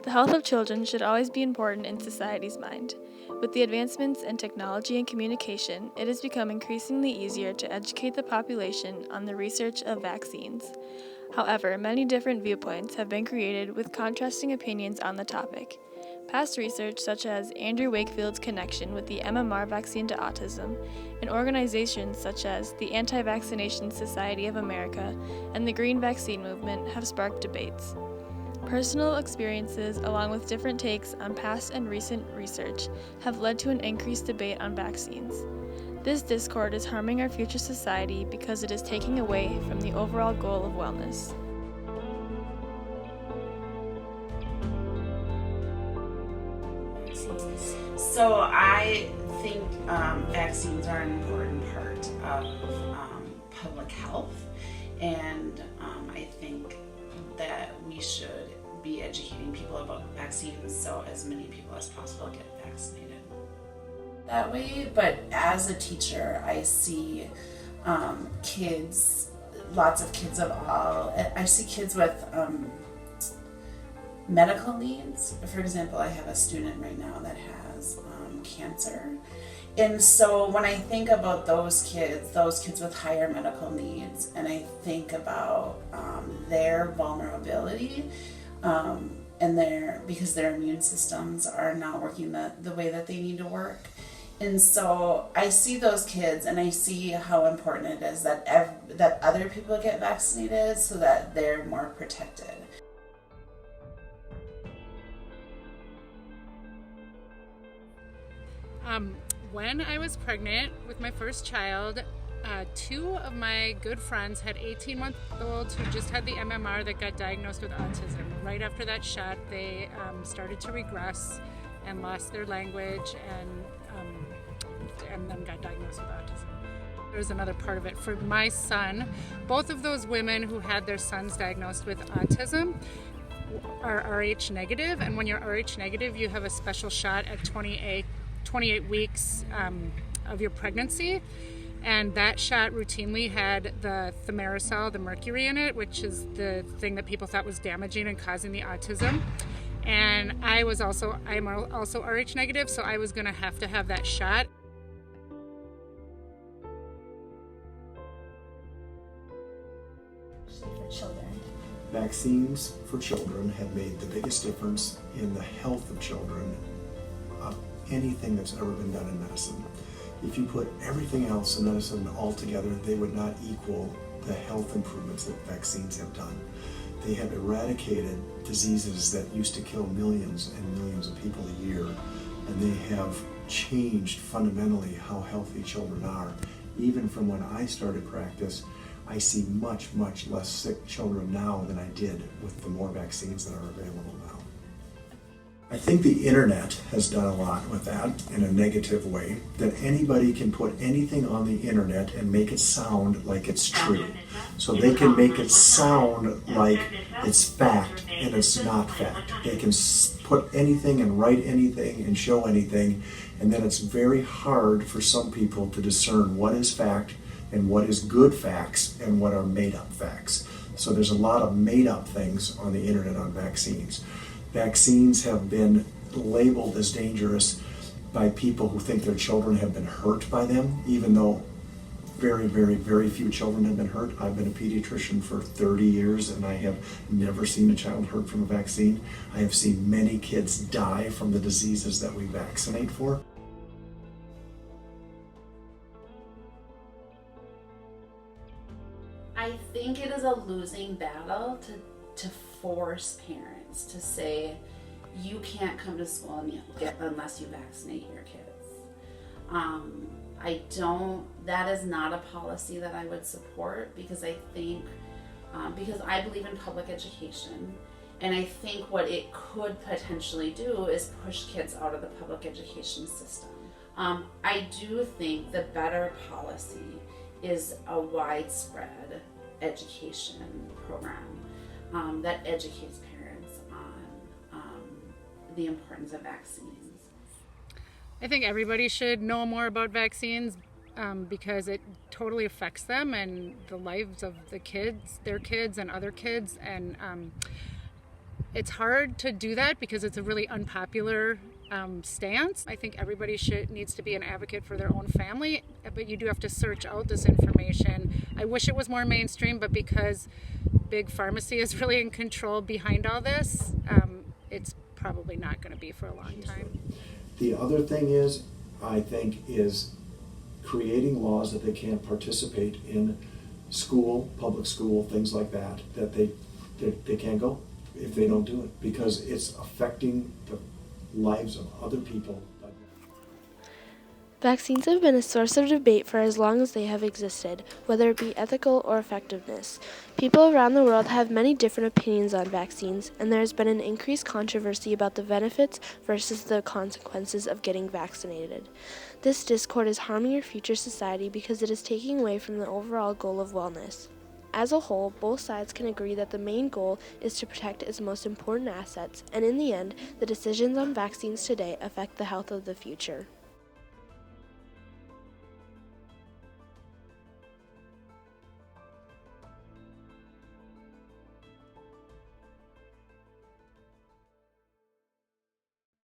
The health of children should always be important in society's mind. With the advancements in technology and communication, it has become increasingly easier to educate the population on the research of vaccines. However, many different viewpoints have been created with contrasting opinions on the topic. Past research, such as Andrew Wakefield's connection with the MMR vaccine to autism, and organizations such as the Anti-Vaccination Society of America and the Green Vaccine Movement, have sparked debates. Personal experiences, along with different takes on past and recent research, have led to an increased debate on vaccines. This discord is harming our future society because it is taking away from the overall goal of wellness. So I think vaccines are an important part of public health, and I think that we should be educating people about vaccines so as many people as possible get vaccinated that way. But as a teacher, I see kids, lots of kids of all. I see kids with medical needs. For example, I have a student right now that has cancer. And so when I think about those kids with higher medical needs, and I think about their vulnerability, and because their immune systems are not working the way that they need to work. And so I see those kids and I see how important it is that other people get vaccinated so that they're more protected. When I was pregnant with my first child, two of my good friends had 18-month-olds who just had the MMR that got diagnosed with autism. Right after that shot, they started to regress and lost their language and then got diagnosed with autism. There's another part of it. For my son, both of those women who had their sons diagnosed with autism are Rh negative, and when you're Rh negative, you have a special shot at 28 weeks of your pregnancy, and that shot routinely had the thimerosal, the mercury in it, which is the thing that people thought was damaging and causing the autism. And I'm also Rh negative, so I was going to have that shot. For children. Vaccines for children have made the biggest difference in the health of children of anything that's ever been done in medicine. If you put everything else in medicine all together, they would not equal the health improvements that vaccines have done. They have eradicated diseases that used to kill millions and millions of people a year, and they have changed fundamentally how healthy children are. Even from when I started practice, I see much, much less sick children now than I did with the more vaccines that are available now. I think the internet has done a lot with that in a negative way, that anybody can put anything on the internet and make it sound like it's true. So they can make it sound like it's fact and it's not fact. They can put anything and write anything and show anything, and then it's very hard for some people to discern what is fact and what is good facts and what are made up facts. So there's a lot of made up things on the internet on vaccines. Vaccines have been labeled as dangerous by people who think their children have been hurt by them, even though very, very, very few children have been hurt. I've been a pediatrician for 30 years and I have never seen a child hurt from a vaccine. I have seen many kids die from the diseases that we vaccinate for. I think it is a losing battle to force parents to say, you can't come to school unless you vaccinate your kids. That is not a policy that I would support, because I think, because I believe in public education, and I think what it could potentially do is push kids out of the public education system. I do think the better policy is a widespread education program that educates parents on the importance of vaccines. I think everybody should know more about vaccines because it totally affects them and the lives of the kids, their kids and other kids. And It's hard to do that because it's a really unpopular stance. I think everybody needs to be an advocate for their own family, but you do have to search out this information. I wish it was more mainstream, but because big pharmacy is really in control behind all this, it's probably not going to be for a long time. The other thing is, I think, is creating laws that they can't participate in school, public school, things like that, that they can't go if they don't do it, because it's affecting the lives of other people. Vaccines have been a source of debate for as long as they have existed, whether it be ethical or effectiveness. People around the world have many different opinions on vaccines, and there has been an increased controversy about the benefits versus the consequences of getting vaccinated. This discord is harming our future society because it is taking away from the overall goal of wellness. As a whole, both sides can agree that the main goal is to protect its most important assets, and in the end, the decisions on vaccines today affect the health of the future.